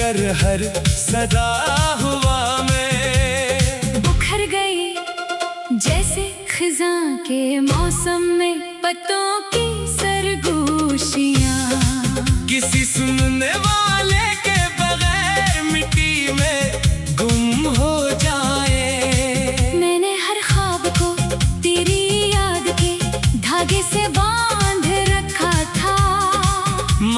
मगर हर सदा हुआ में बुखर गई जैसे खिज़ां के मौसम में पत्तों की सरगोशियां। किसी सुनने वाले के बगैर मिट्टी में गुम हो जाए। मैंने हर ख्वाब को तेरी याद के धागे से बांध रखा था,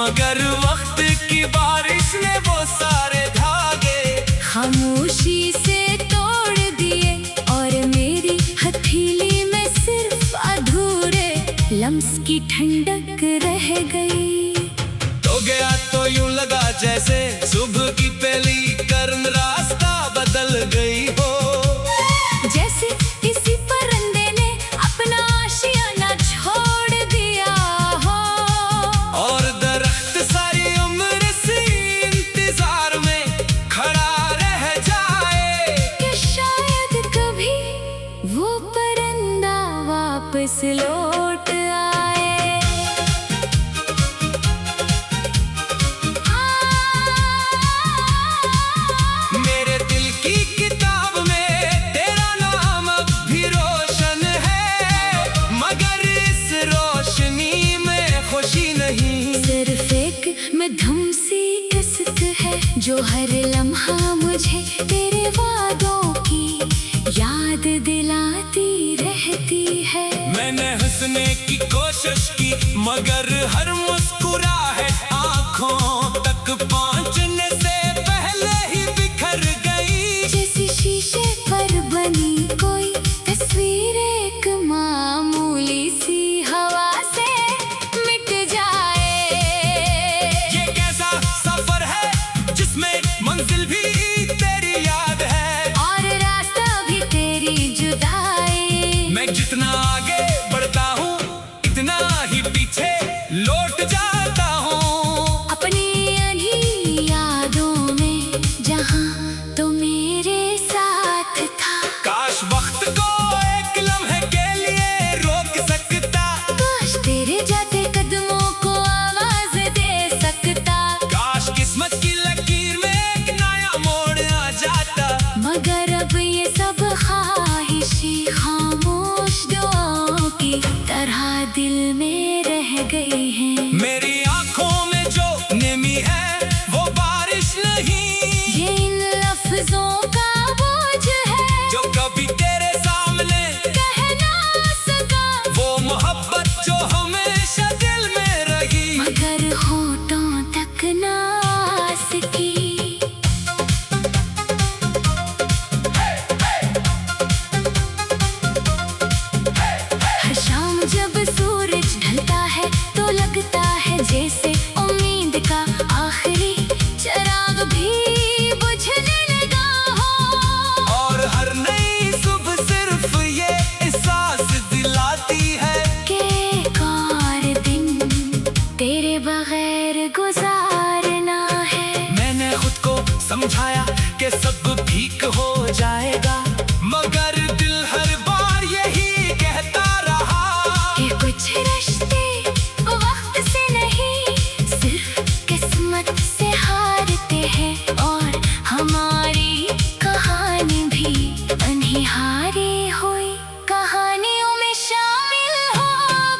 मगर वक्त की बारिश ने वो सारे धागे खामोशी से तोड़ दिए। और मेरी हथेली में सिर्फ अधूरे लम्स की ठंडक रह गई। तो गया तो यूं लगा जैसे सुबह की पहली गर्म रास्ता बदल गई हो। जैसे किसी परिंदे ने अपना आशियाना छोड़ दिया हो। और दरख्त सारी उम्र से इंतजार में खड़ा रह जाए कि शायद कभी वो परिंदा वापस लौट आए। मेरे दिल की किताब में तेरा नाम अब भी रोशन है, मगर इस रोशनी में खुशी नहीं। सिर्फ एक मधुम सी किस्क है जो हर लम्हा मुझे तेरे वादों की याद दिलाती रहती है। मैंने हंसने की कोशिश की मगर हर मुस्कुराहट आंखों तक पहुंचने से पहले ही बिखर गई। जैसे शीशे पर बनी कोई तस्वीर एक मामूली सी हवा से मिट जाए। ये कैसा सफर है जिसमें मंजिल भी तेरी याद है और रास्ता भी तेरी जुदाई। मैं जितना आगे बढ़ता हूँ इतना ही पीछे लौट जाता हूँ। अपनी अनही यादों में जहाँ तो मेरे साथ था। काश वक्त को एक लम्हे के लिए रोक सकता, काश तेरे जाते कदमों को आवाज दे सकता। काश किस्मत की लकीर में एक नया मोड़ आ जाता। मगर अब ये सब ख्वाहिशी खामोश दुआओं की तरह दिल में रह गई हैं। मेरी आंखों में जो नमी है वो बारिश नहीं, ये इन लफ्जों का बोझ है जो कभी तेरे सामने कह ना सका। वो मोहब्बत जो हमेशा दिल में रही मगर होठों तक ना आ सकी। हर शाम जब सूरज ढलता है तो लगता है जैसे उम्मीद का आखिरी चिराग भी बुझने लगा हो। और हर नई सुबह सिर्फ ये एहसास दिलाती है कि एक और दिन तेरे बगैर गुजारना है। मैंने खुद को समझाया कि सब ठीक हो जाएगा, मगर दिल हर बार यही कहता रहा कि कुछ रिश्ते वक्त से नहीं सिर्फ किस्मत से हारते हैं। और हमारी कहानी भी अनहारी हुई कहानियों में शामिल हो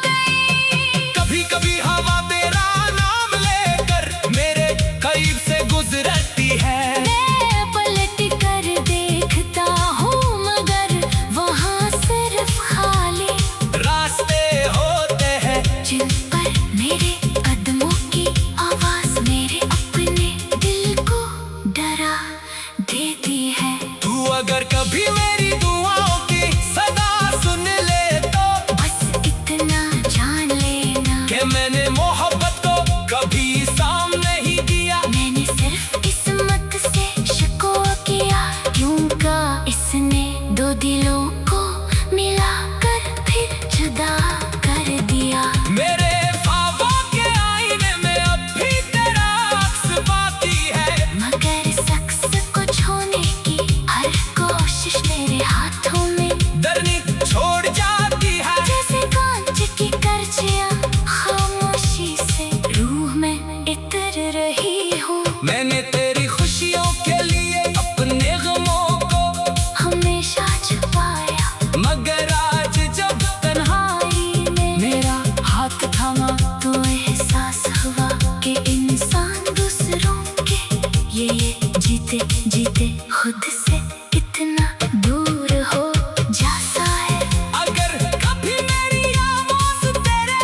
गई। कभी कभी हवा तेरा नाम लेकर मेरे करीब से गुजरती है। मैं पलट कर देखता हूँ मगर वहाँ सिर्फ खाली रास्ते होते हैं जिन पर मेरे कदमों की आवाज मेरे अपने दिल को डरा देती है। तू अगर कभी मेरी दुआओं की सदा सुन ले तो बस इतना जान लेना कि मैंने मोहब्बत को कभी साम नहीं दिया। मैंने सिर्फ किस्मत से शिकवा किया क्योंकि इसने दो दिलों को मिलाकर फिर जुदा कर दिया। मेरे ख्वाबों के आईने में अब भी तेरा अक्स बाकी है, मगर शख्स को छोड़ने की हर कोशिश ने ये जीते जीते खुद से इतना दूर हो जाता है। अगर कभी मेरी आवाज़ तेरे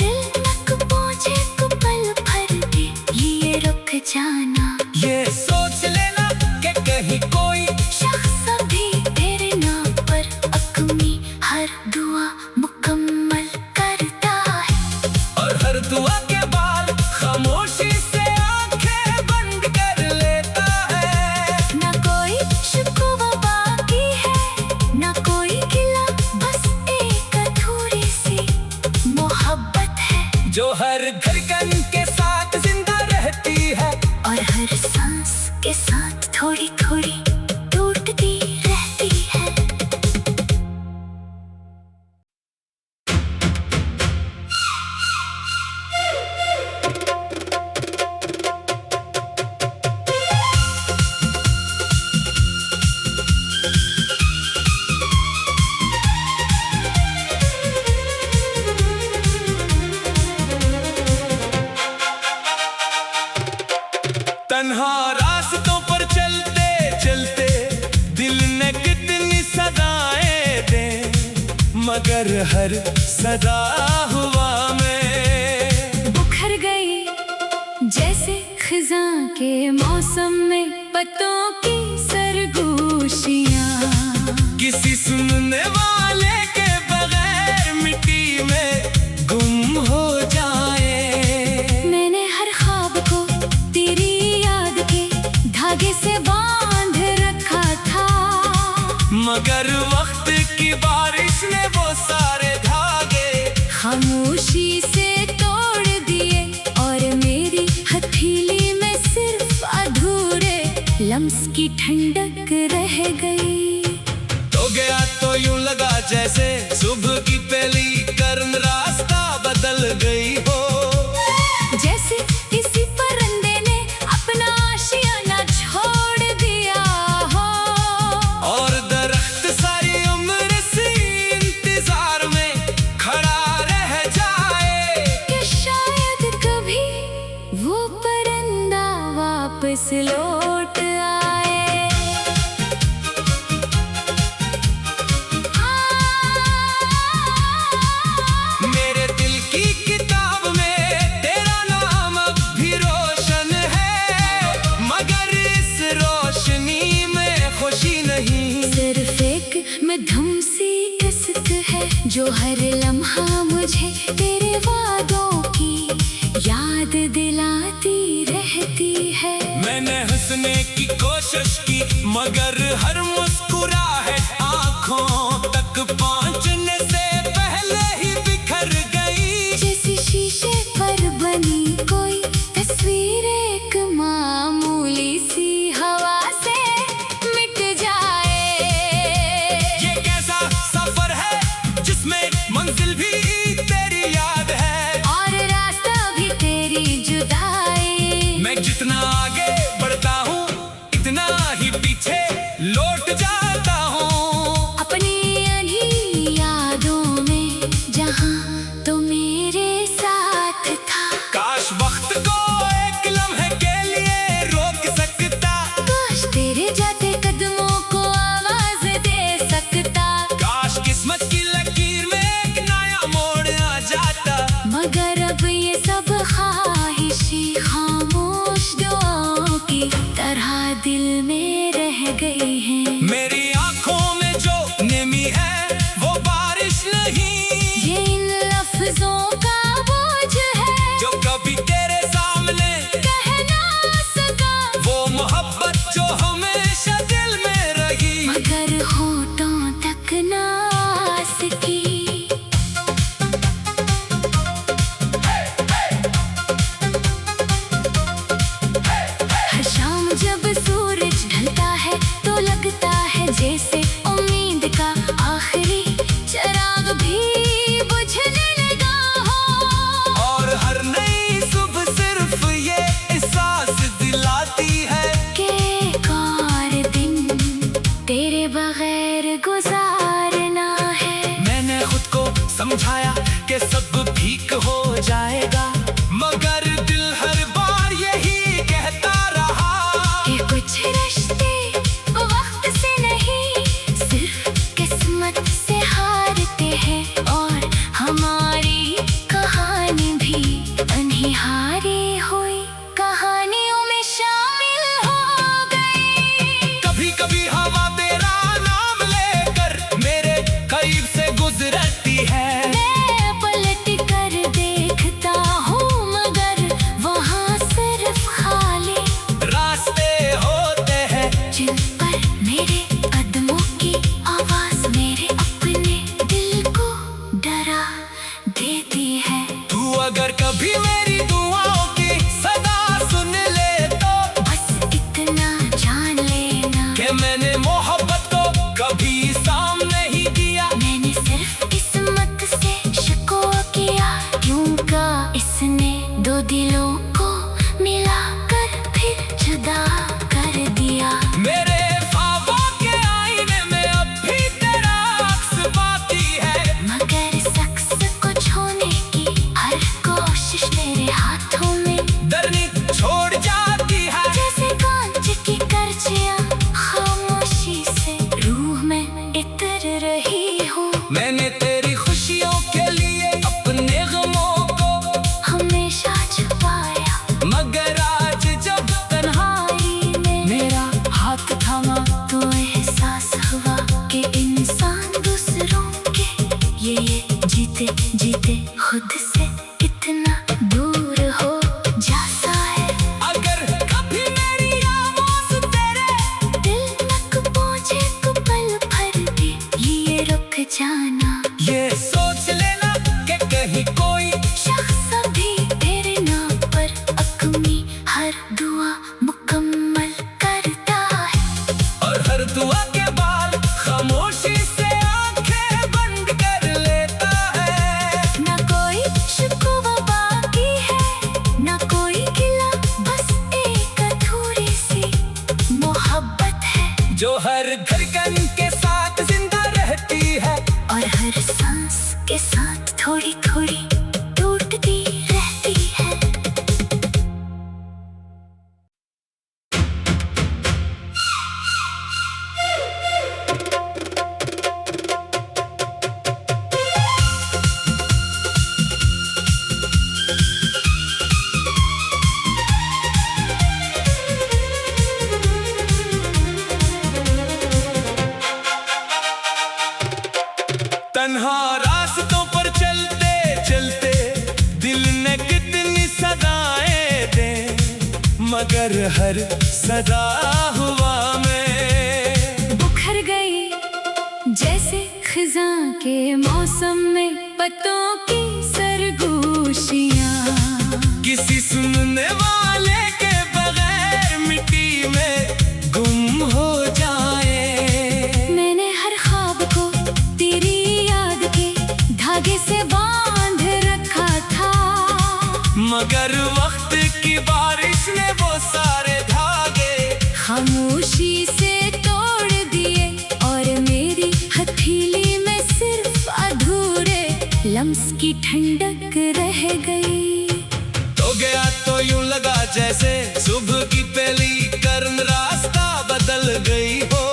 दिल तक पहुंचे तो पल भर के लिए रुक जाना। ये सोच लेना कि कहीं कोई शख्स अभी तेरे नाम पर अपनी हर दुआ मुकम्मल करता है। और हर दुआ के बाद खामोशी से आंखें बंद कर लेता है। ना कोई शिकवा बाकी है ना कोई गिला, बस एक अधूरी सी मोहब्बत है जो हर धड़कन के साथ जिंदा रहती है और हर सांस के साथ थोड़ी थोड़ी टूटती रहती है। तन्हा रास्तों पर चलते चलते दिल ने कितनी सदाएं दे, मगर हर सदा हुआ में बुखर गई जैसे खिज़ां के मौसम में पत्तों की सरगोशियाँ। किसी सुनने वाले के बगैर मिट्टी में गुम हो जाए। मैंने हर ख्वाब को तेरी याद के धागे से बांध रखा था, मगर वक्त की बारिश ने वो सारे धागे खामोशी से तोड़ दिए और मेरी हथेली में सिर्फ अधूरे लम्स की ठंडक रह गई। तो गया तो यूं लगा जैसे सुबह की पहली कर्म रास्ता बदल गई हो। जैसे किसी परिंदे ने अपना आशियाना छोड़ दिया हो और दरख्त सारी उम्र से इंतजार में खड़ा रह जाए कि शायद कभी वो परिंदा वापस लौट आए। मेरे दिल की किताब में तेरा नाम अब भी रोशन है, मगर इस रोशनी में खुशी नहीं। सिर्फ एक मध्यम सी किस्त है जो हर लम्हा मुझे तेरे वादों की याद दिलाती रहती है। मैंने हंसने की कोशिश की मगर हर मुस्कुराहट आंखों तक पहुंचने से पहले ही बिखर गई। जैसे शीशे पर बनी कोई तस्वीर एक मामूली सी हवा से मिट जाए। ये कैसा सफर है जिसमें मंजिल भी तेरी याद है और रास्ता भी तेरी जुदाई। मैं जितना आगे बढ़ता हूँ इतना ही पीछे लौट जाता हूँ। अपनी अनही यादों में जहाँ तो मेरे साथ था, काश वक्त को एक लम्हे के लिए रोक सकता, काश तेरे जाते कदमों को आवाज दे सकता, काश किस्मत की लकीर में एक नया मोड़ आ जाता। मगर अब ये सब ख्वाहिशें खामोश दुआओं की तरह दिल में रह गई हैं। मेरी आंखों में जो नमी है वो बारिश नहीं, ये इन लफ्जों का बोझ है जो कभी तेरे सामने कह ना सका, वो मोहब्बत जो हमेशा दिल में रही, मगर होठों तक ना आ सकी। हर शाम जब सूरज ढलता है तो लगता है जैसे उम्मीद का आखिरी चिराग भी बुझने लगा हो। और हर नई सुबह सिर्फ ये एहसास दिलाती है कि एक और दिन तेरे बगैर गुजारना है। मैंने खुद को समझाया कि सब ठीक हो जाएगा, मगर दिल हर बार यही कहता रहा कि मैंने मोहब्बत को कभी सामने ही दिया। मैंने सिर्फ किस्मत से शिकवा किया, क्यों का इसने दो दिलों को मिलाकर फिर जुदा कर दिया। मेरे ख्वाबों के आईने में अब भी तेरा अक्स बाकी है, मगर शख्स को छूने की हर कोशिश मेरे हाथों में दरनी छोड़ जाती है। जैसे कांच की करचियां खामोशी से रूह में इतर रही हूँ। मैंने तेरी खुशियों के लिए अपने गमों को हमेशा छुपाया, मगर आज जब तन्हाई में मेरा हाथ थामा तो एहसास हुआ कि इंसान दूसरों के ये जीते जीते खुद से कितना दूर हो जाता है। अगर कभी मेरी आवाज़ तेरे दिल तक पहुँचे तो पल भर के ये रुक जाना। ये सोच लेना कि कहीं कोई शख्स अभी तेरे नाम पर अपनी हर दुआ मुकम्मल करता है, और हर दुआ के बाद खामोशी से आंखें बंद कर लेता है। ना कोई शिकवा बाकी है, ना कोई गिला, बस एक अधूरी सी मोहब्बत है जो हर धड़कन के साथ जिंदा रहती है, और हर सांस के साथ थोड़ी थोड़ी टूटती रहती है। तन्हा रास्तों पर चलते चलते दिल ने कितनी सदाएं दे, मगर हर सदा हुआ में बुखर गई जैसे खिजां के मौसम में पत्तों की सरगोशियां, किसी सुनने वाले के बगैर मिट्टी में गुम हो जाए। मैंने हर ख्वाब को तेरी याद के धागे से बांध रखा था, मगर वक्त की बारिश ने वो सारे धागे खामोशी से तोड़ दिए, और मेरी हथेली में सिर्फ अधूरे लम्स की ठंडक रह गई। तो गया तो यूं लगा जैसे सुबह की पहली कर्म रास्ता बदल गई हो,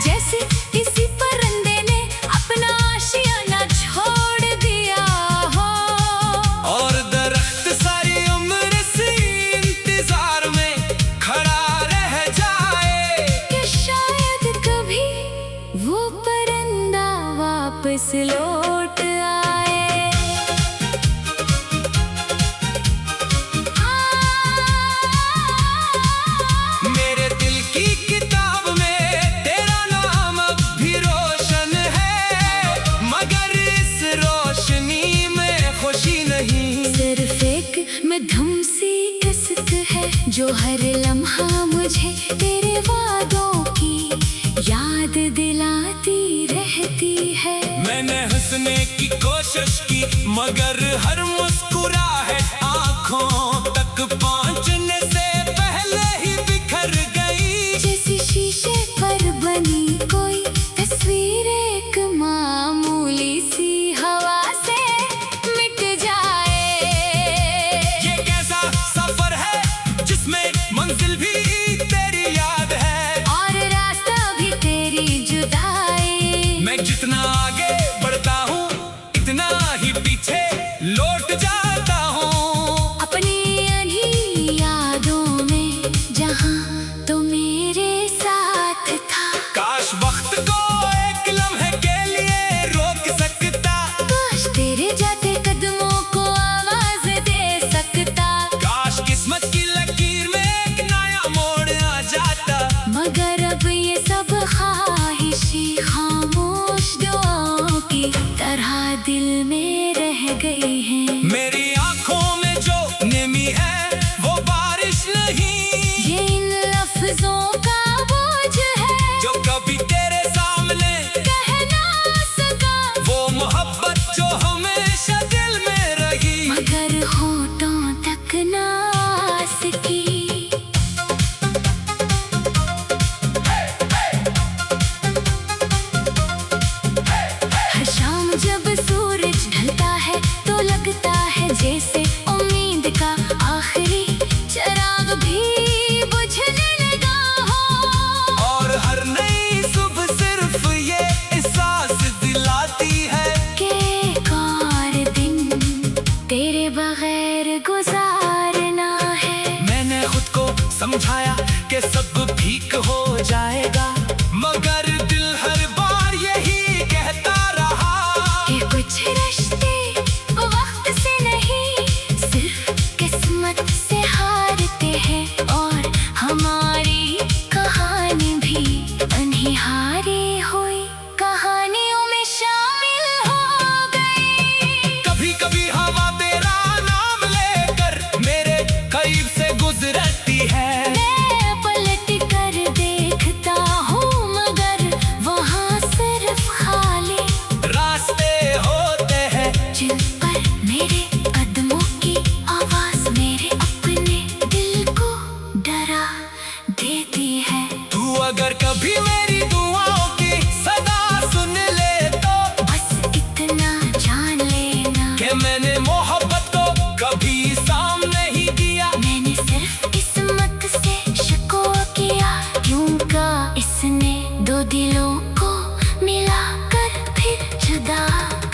जैसे किसी परिंदे ने अपना आशियाना छोड़ दिया हो, और दरख्त सारी उम्र से इंतजार में खड़ा रह जाए कि शायद कभी वो परिंदा वापस लौट आए। मेरे दिल की किताब में तेरा नाम अब भी रोशन है, मगर इस रोशनी में खुशी नहीं। सिर्फ एक मधुम सी किस्मत है जो हर लम्हा मुझे तेरे वादों की याद दिलाती रहती है। मैंने हंसने की कोशिश की, मगर हर मुस्कुराहट आंखों तक पहुंचने से पहले ही बिखर गई। जैसे शीशे पर बनी कोई तस्वीर एक मामूली सी हवा से मिट जाए। ये कैसा सफर है जिसमें मंजिल भी तेरी याद है, और रास्ता भी तेरी जुदाई। मैं जितना आगे बढ़ता हूँ इतना ही पीछे लौट जाता हूँ। कि सब ठीक हो जाएगा, मगर दिल हर बार यही कहता रहा कि कुछ रिश्ते वक्त से नहीं, सिर्फ किस्मत से हारते हैं। और हमारी कहानी भी उन्हीं हारी हुई कहानियों में शामिल हो गई। कभी कभी हवा तेरा नाम लेकर मेरे करीब से गुजरती है, मैं पलट कर देखता हूँ मगर वहाँ सिर्फ खाली रास्ते होते हैं जिन पर मेरे कदमों की आवाज मेरे अपने दिल को डरा देती है। तू अगर कभी मेरी दुआओं की सदा सुन ले तो बस इतना जान लेना कि मैंने मोहब्बत को कभी सामने ही दिया। मैंने सिर्फ किस्मत से शिकवा किया, क्यों का इसने दो दिलों को मिलाकर फिर जुदा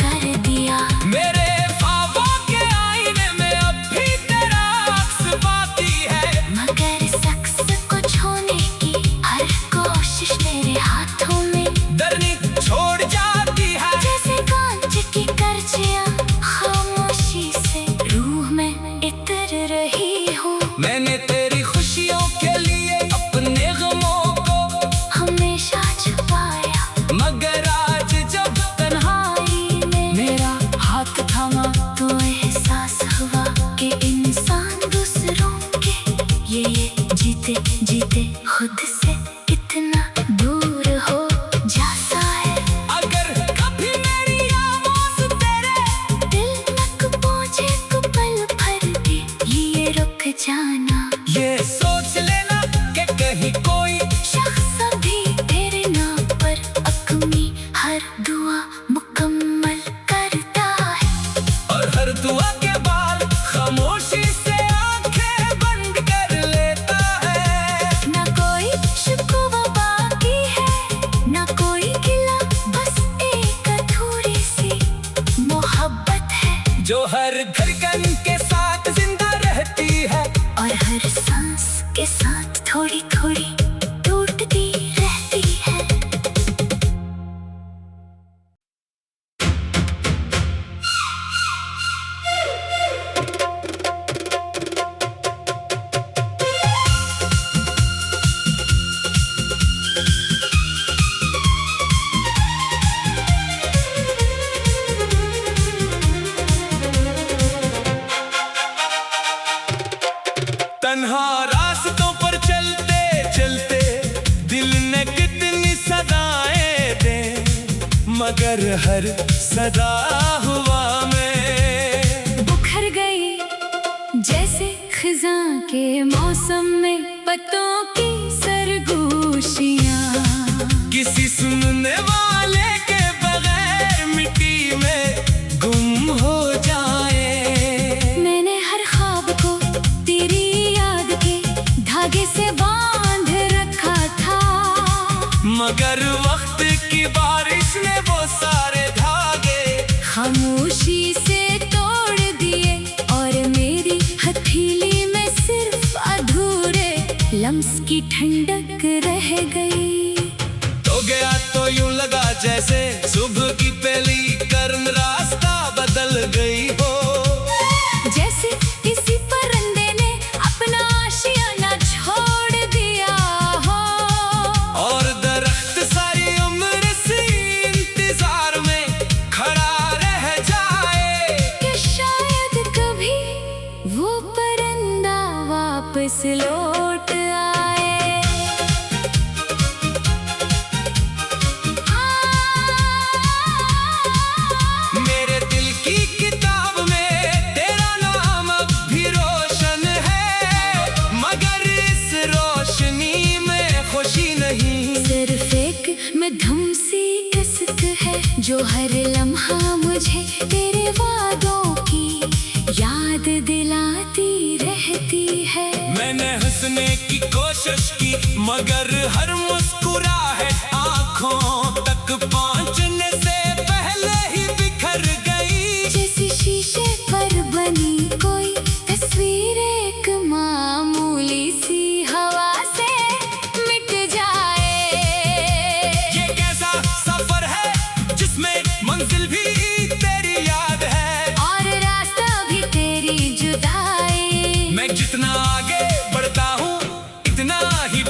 कर दिया। मेरे ख्वाबों के आईने में अब भी तेरा अक्स बाकी है, मगर शख्स को छूने की हर कोशिश तेरे हाथों में डरनी छोड़ जाती है। जैसे कांच की करछियां खामोशी से रूह में इतर रही हूँ। मैंने तेरी खुशियों के लिए अपने गमों को हमेशा छुपाया मगर आज जब तन्हाई में मेरा हाथ थामा तो एहसास हुआ कि इंसान दूसरों के ये जीते जीते खुद से कितना दूर हो जाता है। अगर कभी मेरी आवाज़ तेरे दिल तक पहुँचे तो पल भर के लिए रुक जाना, ये सोच लेना कि कहीं कोई शख्स अभी तेरे नाम पर अपनी हर दुआ मुकम्मल करता है। और हर दुआ के बाद खामोशी से आंखें बंद कर लेता है। ना कोई शिकवा बाकी है, ना कोई गिला, बस एक अधूरी सी मोहब्बत है जो हर धड़कन के साथ जिंदा रहती है और हर सांस के साथ थोड़ी थोड़ी टूटती रहती है। तन्हा रास्तों पर चलते चलते दिल ने कितनी सदाएं दे, मगर हर सदा हुआ में बुखर गई जैसे खिजां के मौसम में पत्तों की सरगोशियां, किसी सुनने वाले के बगैर मिट्टी में गुम हो जाए। मैंने हर ख्वाब को तेरी याद के धागे से बांध रखा था, मगर वक्त की बारिश ने वो सारे धागे खामोशी से तोड़ दिए और मेरी हथेली में सिर्फ अधूरे लम्स की ठंडक रह गई। तो गया तो यूं लगा जैसे सुबह की पहली गर्म रास्ता बदल गई हो, जैसे किसी परिंदे ने अपना आशियाना छोड़ दिया हो। और दरख्त सारी उम्र से इंतजार में खड़ा रह जाए कि शायद कभी वो परिंदा वापस लौट आए। मेरे दिल की किताब में तेरा नाम अब भी रोशन है, मगर इस रोशनी में खुशी नहीं। सिर्फ एक मधुम सी किस्त है जो हर लम्हा मुझे तेरे वादों की याद दिलाती रहती है। मैंने हंसने की कोशिश की मगर हर मुस्कुराहट आंखों तक पहुंचने से पहले ही बिखर गई। जैसे शीशे पर बनी कोई तस्वीर एक मामूली सी हवा से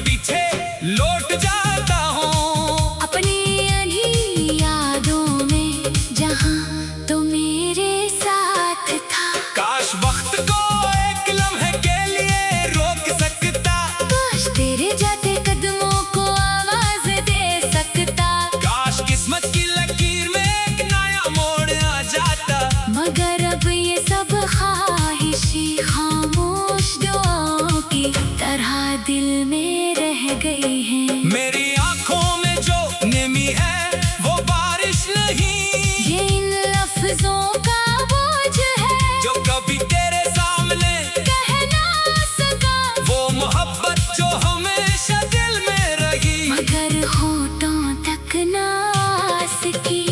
पीछे लौट जाता हूँ अपनी अनही यादों में जहाँ तो मेरे साथ था। काश वक्त को एक लम्हे के लिए रोक सकता, काश तेरे जाते कदमों को आवाज दे सकता, काश किस्मत की लकीर में एक नया मोड़ आ जाता। मगर अब ये सब ख्वाहिशी खामोश दुआओं की तरह दिल में रह गई हैं। मेरी आंखों में जो नमी है वो बारिश नहीं, ये इन लफ्जों का बोझ है जो कभी तेरे सामने कह ना सका, वो मोहब्बत जो हमेशा दिल में रही। मगर होठों तक ना आ सकी।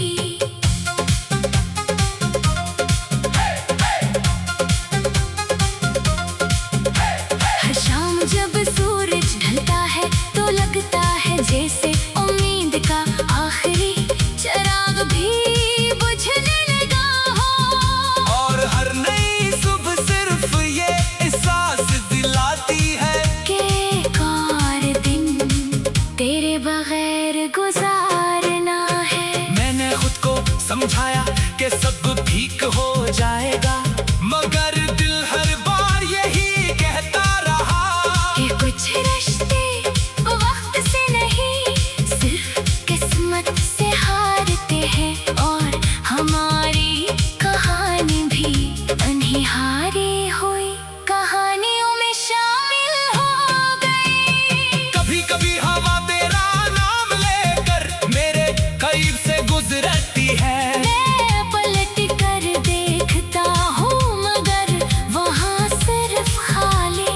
हर शाम जब सूरज ढलता है तो लगता है जैसे उम्मीद का आखिरी चिराग भी बुझने लगा हो। और हर नई सुबह सिर्फ ये एहसास दिलाती है कि एक और दिन तेरे बगैर गुजारना है। मैंने खुद को समझाया कि सब ठीक हो जाएगा, मगर दिल हर बार यही कहता रहा कि कुछ रिश्ते वक्त से नहीं सिर्फ किस्मत से हारते हैं, और हमारी कहानी भी अनहारी हुई कहानियों में शामिल हो गई। कभी कभी हवा तेरा नाम लेकर मेरे करीब से गुजरती है। मैं पलट कर देखता हूँ मगर वहाँ सिर्फ खाली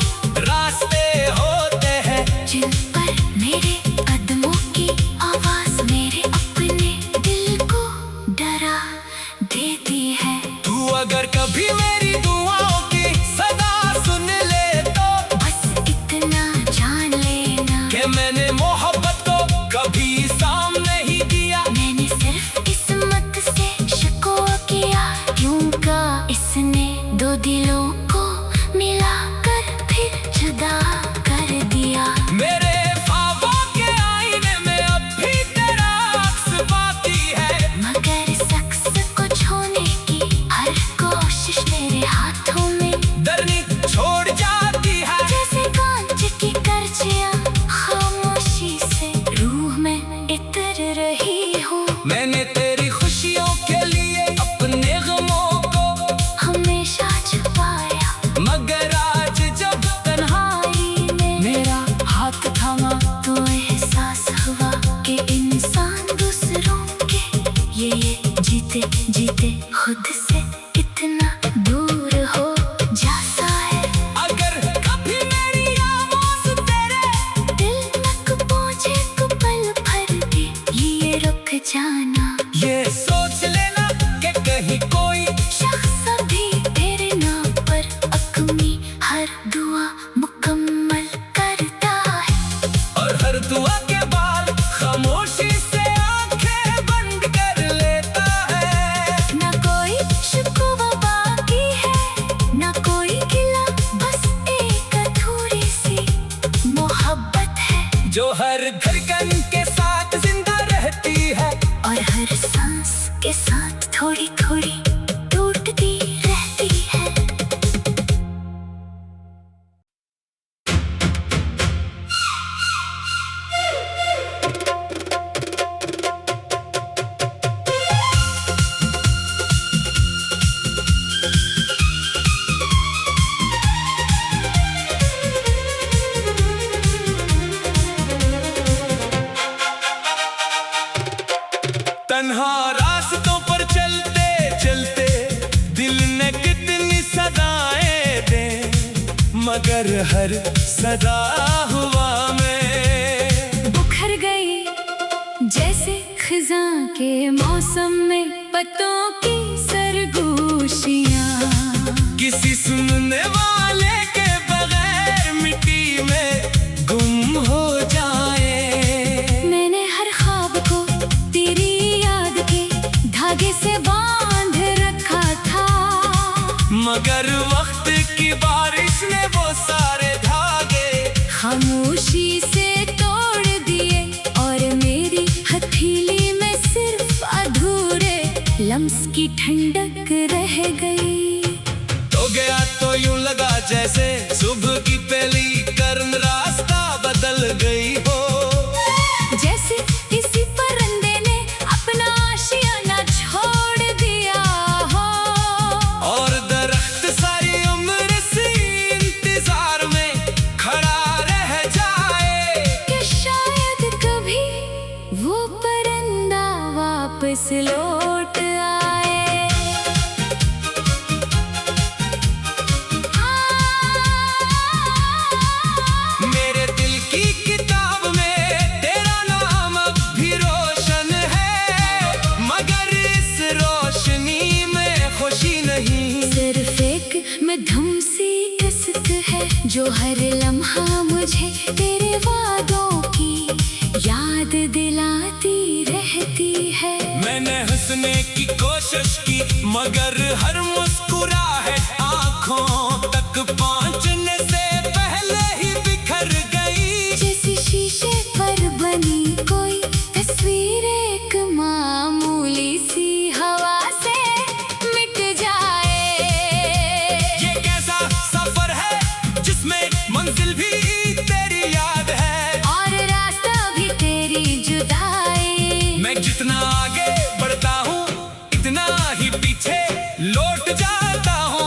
रास्ते होते हैं जिन पर मेरे कदमों की आवाज मेरे अपने दिल को डरा देती है। तू अगर कभी मेरी दुआओं की सदा सुन ले तो बस इतना जान लेना कि मैंने मोहब्बत को कभी सामने ही दिया। मैंने सिर्फ किस्मत से शिकवा किया, यूं का इसने दो दिलों को मिलाकर फिर जुदा कर दिया। मेरे ख्वाबों के आईने में अब भी तेरा अक्स बाकी है, मगर शख्स को छूने की हर कोशिश मेरे हाथों में डरनी छोड़ जाती है। जैसे कांच की करचियां खामोशी से रूह में इतर रही हूँ। मैंने तेरी खुशियों के लिए अपने गमों को हमेशा छुपाया मगर आज जब तन्हाई में मेरा हाथ थामा तो एहसास हुआ कि इंसान दूसरों के ये जीते जीते खुद से कितना दूर हो जाता है। अगर कभी मेरी आवाज़ तेरे दिल तक पहुँचे तो पल भर के ये रुक जाना। ये सोच लेना कि कहीं कोई शख्स अभी तेरे नाम पर अपनी हर दुआ मुकम्मल करता है, और हर दुआ के बाद खामोशी से आंखें बंद कर लेता है। ना कोई शिकवा बाकी है ना कोई गिला, बस एक अधूरी सी मोहब्बत है जो हर धड़कन के साथ जिंदा रहती है और हर सांस के साथ थोड़ी थोड़ी टूटती रहती है। तन्हा रास्तों पर चलते चलते दिल ने कितनी सदाएं दे, मगर हर सदा हुआ में बुखर गई जैसे खिजां के मौसम में पत्तों की सरगोशियां। किसी सुनने वाले के बगैर मिट्टी में गुम हो जाए। मैंने हर ख्वाब को तेरी याद के धागे से बांध रखा था, मगर वक्त की बारिश ने वो सारे धागे खामोशी से वापस लौट आए। मेरे दिल की किताब में तेरा नाम अब भी रोशन है, मगर इस रोशनी में खुशी नहीं। सिर्फ एक मधुम सी कसक है जो हर लम्हा मुझे तेरे वादों की याद दिलाती रहती है। मैंने हंसने की कोशिश की मगर हर मुस्कुराहट आंखों तक पहुंचने से पहले ही बिखर गई। जैसे शीशे पर बनी कोई तस्वीर एक मामूली सी हवा से मिट जाए। ये कैसा सफर है जिसमें मंजिल भी तेरी याद है और रास्ता भी तेरी जुदाई। मैं जितना आगे बढ़ता हूँ इतना ही पीछे लौट जाता हूँ।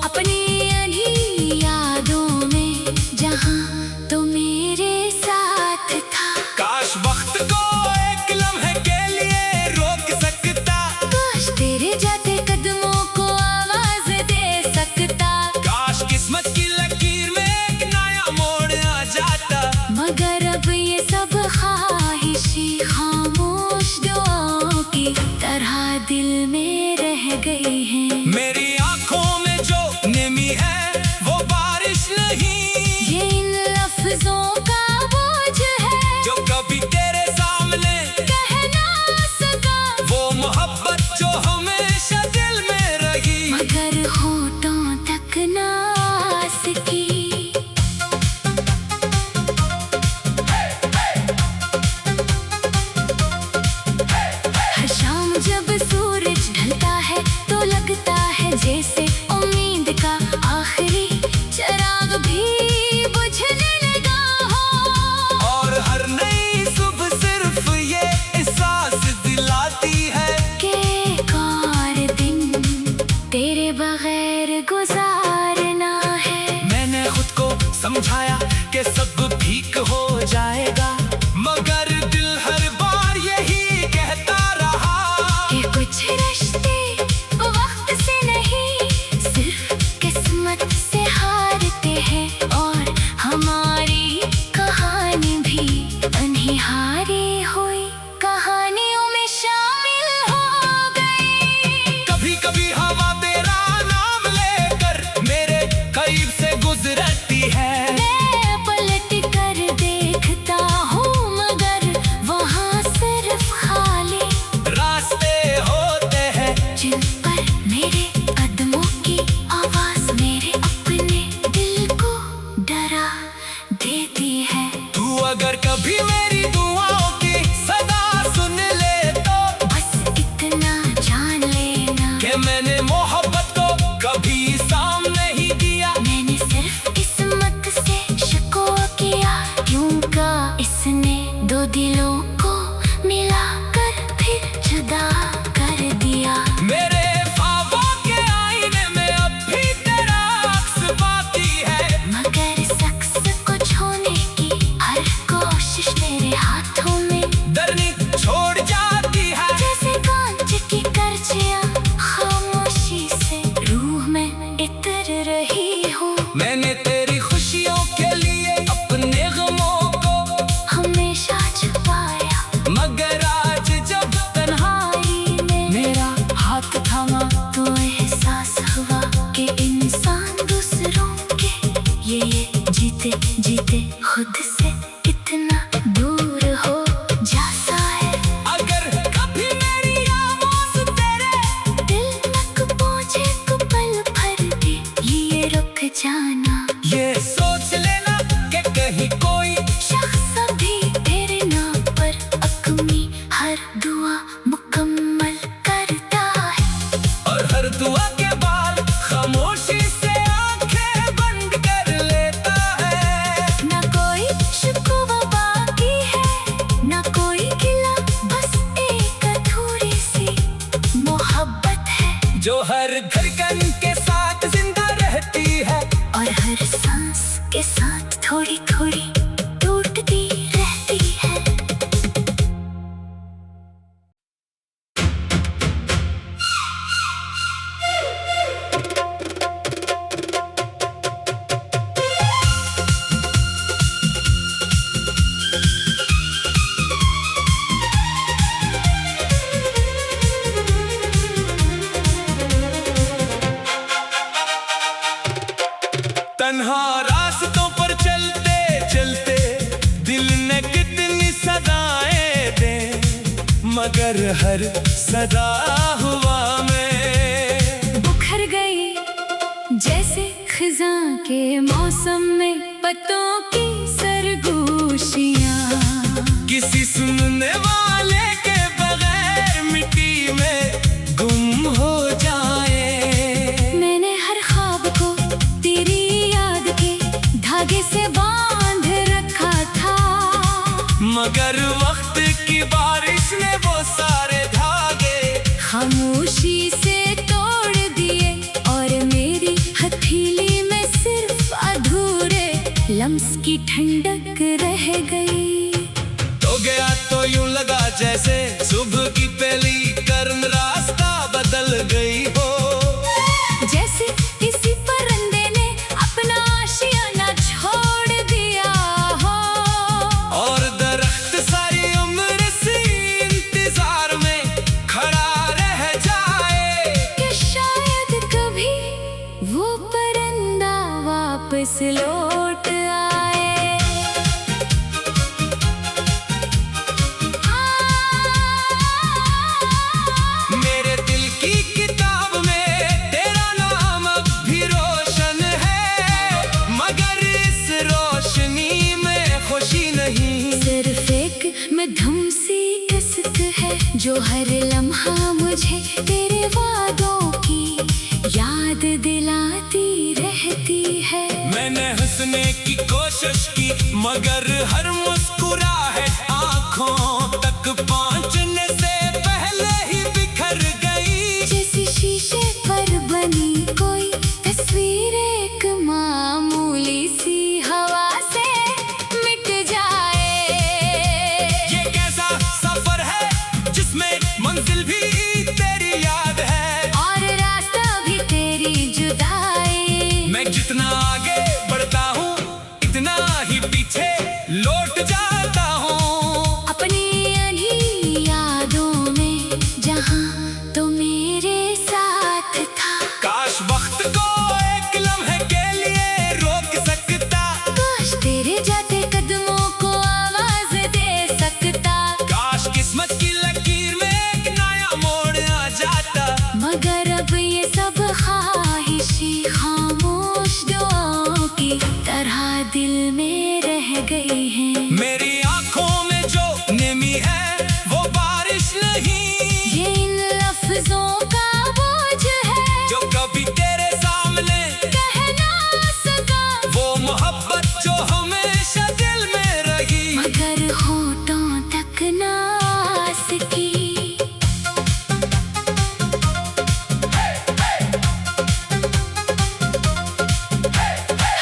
अपनी अनही यादों में जहाँ तो मेरे साथ था। काश वक्त को एक लम्हे के लिए रोक सकता, काश तेरे जाते कदमों को आवाज दे सकता। काश किस्मत की लकीर में एक नया मोड़ आ जाता। मगर अब ये सब ख्वाहिशी खामोश दुआओं की तरह दिल में रह गई हैं। मेरी आंखों में जो नमी है वो बारिश नहीं, ये इन लफ्जों का बोझ है जो कभी तेरे सामने कह ना सका। वो मोहब्बत जो हमेशा दिल में रही, मगर होठों तक ना आ सकी। हर शाम जब सूरज ढलता है तो लगता है जैसे उम्मीद का आखिरी चिराग भी बुझने लगा हो। और हर नई सुबह सिर्फ ये एहसास दिलाती है के एक और दिन तेरे बगैर गुजारना है। मैंने खुद को समझाया कि सब ठीक हो जाएगा, मगर दिल हर बार यही कहता रहा कि कुछ रिश्ते वक्त से नहीं सिर्फ किस्मत से हारते हैं। और हमारी कहानी भी अनहारी हुई कहानियों में शामिल हो गई। कभी कभी हवा तेरा नाम लेकर मेरे करीब से गुजरती है। मैं पलट कर देखता हूँ मगर वहाँ सिर्फ खाली रास्ते होते हैं जिन पर मेरे कदमों की आवाज मेरे अपने दिल को डरा देती है। तू अगर कभी मेरी दुआओं की सदा सुन ले तो बस इतना जान लेना कि मैंने मोहब्बत को कभी साम नहीं दिया। मैंने सिर्फ किस्मत से शिकवा किया क्यों का इसने दो दिलों को मिलाकर फिर जुदा कर दिया। मेरे ख्वाबों के आईने में अब भी तेरा अक्स बाकी है, मगर शख्स को छूने की हर कोशिश तेरे हाथों में डरनी छोड़ जाती है। जैसे कांच की करछियाँ खामोशी से रूह में इतर रही हूँ। मैंने तेरी खुशियों के लिए अपने गमों को हमेशा छुपाया मगर आज जब तन्हाई में मेरा हाथ थामा तो एहसास हुआ कि इंसान दूसरों के ये जीते जीते खुद से कितना दूर हो तुमने कितनी सदाएं दे, मगर हर सदा हुआ में बुखर गई जैसे खिजां के मौसम में पत्तों की सरगोशियां। किसी सुनने वाले के बगैर मिट्टी में गुम हो जाए। मैंने हर ख्वाब को तेरी याद के धागे से बांध रखा था, मगर वक्त की बारिश ने वो सारे धागे खामोशी से तोड़ दिए। और मेरी हथेली में सिर्फ अधूरे लम्स की ठंडक रह गई। तो गया तो यूं लगा जैसे सुबह की पहली कर्म रास्ता बदल गई हो। जैसे किसी परिंदे ने अपना आशियाना छोड़ दिया हो। और दरख्त सारी उम्र से इंतजार में खड़ा रह जाए कि शायद कभी वो परिंदा वापस लौट आए। मेरे दिल की किताब में तेरा नाम अब भी रोशन है, मगर इस रोशनी में खुशी नहीं। सिर्फ एक मध्यम सी किस्क है जो हर लम्हा मुझे तेरे वादों की याद दिलाती रहती है। मैंने हंसने की कोशिश की, मगर हर मुस्कुराहट आंखों तक पहुंचने से पहले ही बिखर गई। जैसे शीशे पर बनी कोई तस्वीर एक मामूली सी हवा से मिट जाए। ये कैसा सफर है जिसमें मंजिल भी तेरी याद है और रास्ता भी तेरी जुदाई। मैं जितना आगे बढ़ता हूँ इतना ही पीछे लौट जाता हूँ। अपनी अनही यादों में जहाँ तो मेरे साथ था। काश वक्त को एक लम्हे के लिए रोक सकता, काश तेरे जाते कदमों को आवाज दे सकता। काश किस्मत की लकीर में एक नया मोड़ आ जाता। मगर अब ये सब ख्वाहिशें खामोश दुआओं की तरह दिल में रह गई हैं। मेरी आंखों में जो नमी है वो बारिश नहीं, ये इन लफ्जों का बोझ है जो कभी तेरे सामने कह ना सका। वो मोहब्बत जो हमेशा दिल में रही, मगर होठों तक ना आ सकी।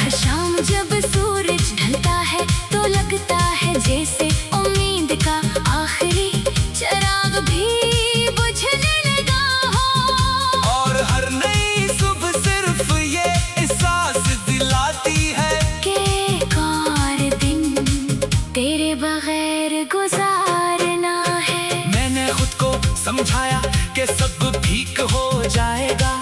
हर शाम जब सूरज ढलता है तो लगता है जैसे उम्मीद का आखिरी चिराग भी बुझने लगा हो। और हर नई सुबह सिर्फ ये एहसास दिलाती है कि एक और दिन तेरे बगैर गुजारना है। मैंने खुद को समझाया कि सब ठीक हो जाएगा,